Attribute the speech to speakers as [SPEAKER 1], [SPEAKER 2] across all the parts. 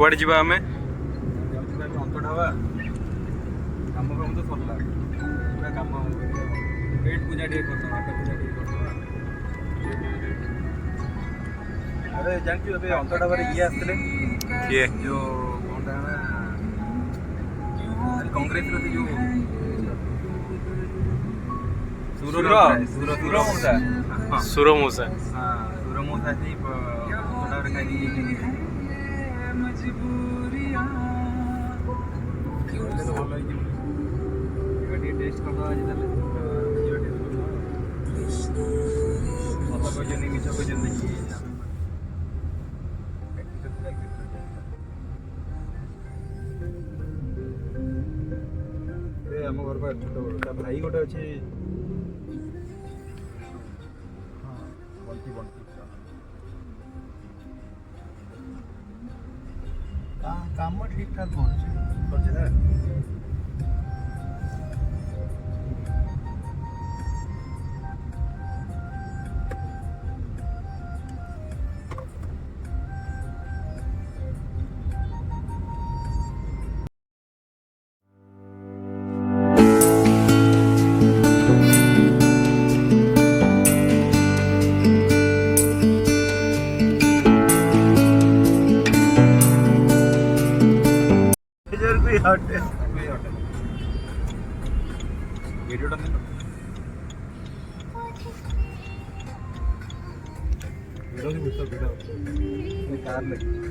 [SPEAKER 1] कुआडे जीवा हमें
[SPEAKER 2] अंतढावा काम काम तो सरला पूरा काम पेट पूजा टे करता हाट पूजा टे करता अरे जानती अबे अंतढावा रे ये आसले
[SPEAKER 1] किए
[SPEAKER 2] जो कोनटा ना कांग्रेस रो जो सुरमूसा
[SPEAKER 1] सुरमूसा
[SPEAKER 2] हां सुरमूसा थी अंतढावा रे खाई टेस्ट करता आज तले सत कहते मिछ कहते देखिए आम घर पर छोट भाई गोटे अच्छे बंटी बंटी काम ठीक ठाक कर कार लगी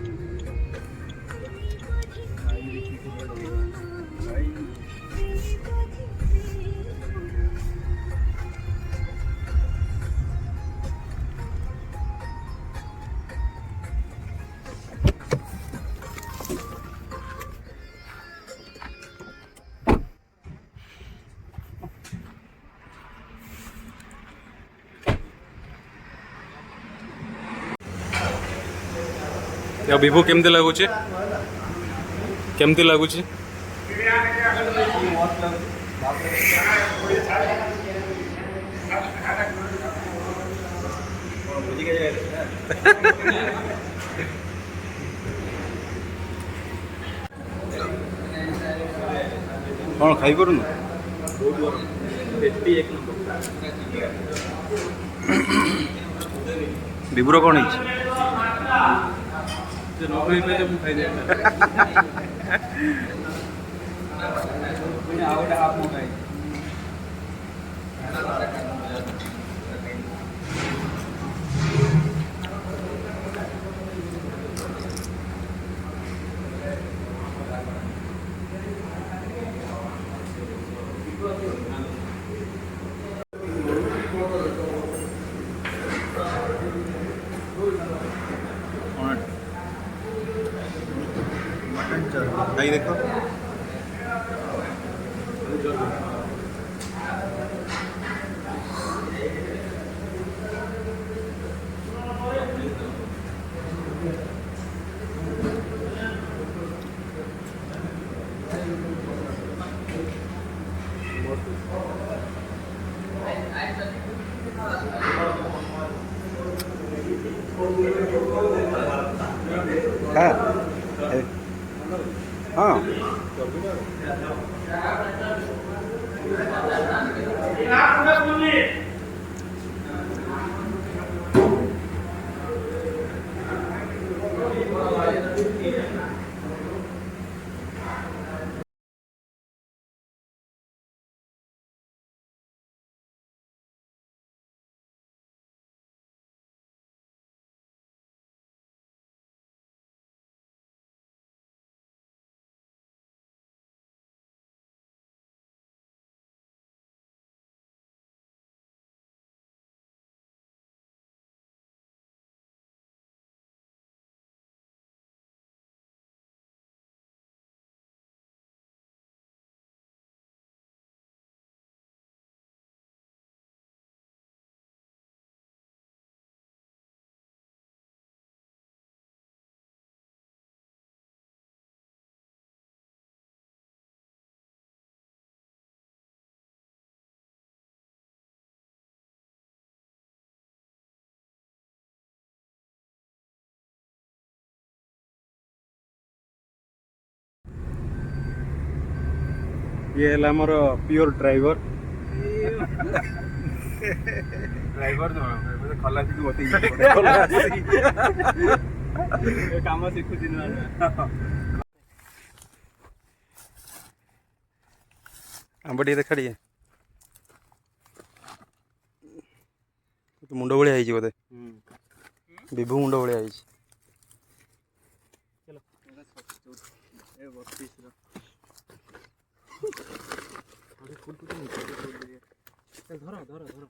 [SPEAKER 1] विभू केमती लगुच केमती लगुच
[SPEAKER 2] कौन खाई करूँ विभुर कौन नौकरी पे जब खाई भाई देखो हाँ
[SPEAKER 1] ये है आमर प्योर ड्राइवर
[SPEAKER 2] ड्राइवर नुह खलासी को बतेई काम शिखुची
[SPEAKER 1] आंब टे देखा टे मुंड भाया है बोधे विभु मुंड भाया है
[SPEAKER 2] धर धर धर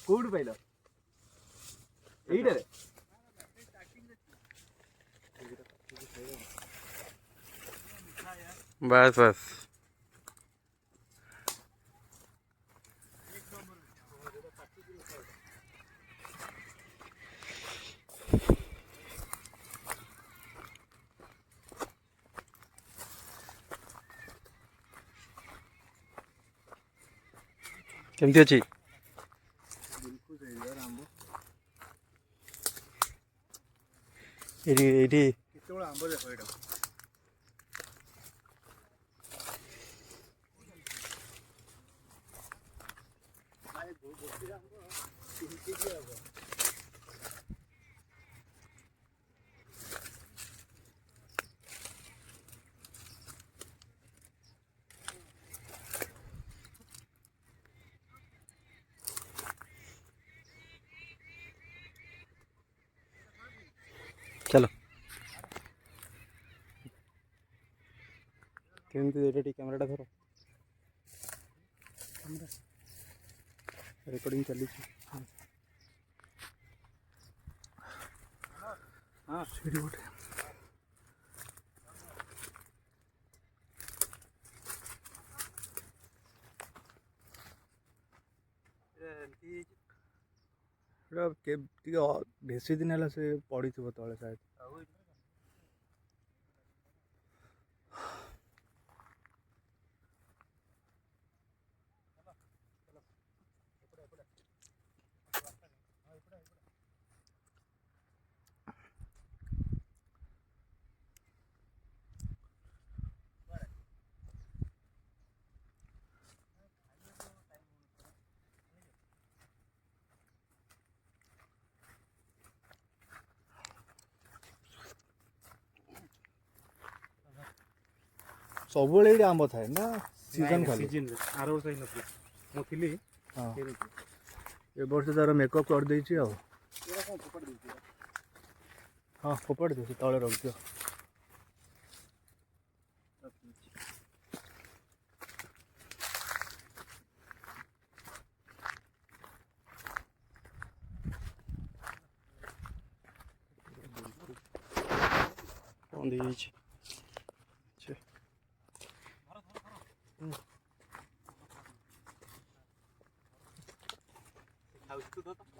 [SPEAKER 2] कौट पाइल एईटारे
[SPEAKER 1] बस बस केमती अच्छी ଏଇଠି
[SPEAKER 2] କେତେବେଳେ ଆମ୍ବ ଦେଖ ଏଇଟା
[SPEAKER 1] चलो केमती एटा टी कैमराटा धर रेकॉर्डिंग चली
[SPEAKER 2] हाँ
[SPEAKER 1] सीढ़ी गोटे बेसी दिन है से पड़ी थी तले शायद सब ये आंब थाए ना सीजन खाली
[SPEAKER 2] सीजन आर वर्ष ही मु थी
[SPEAKER 1] हाँ ए वर्ष तार मेकअप कर देछि आ हाँ फोपड़ दे तले रख दियो कौन दीजिए
[SPEAKER 2] तो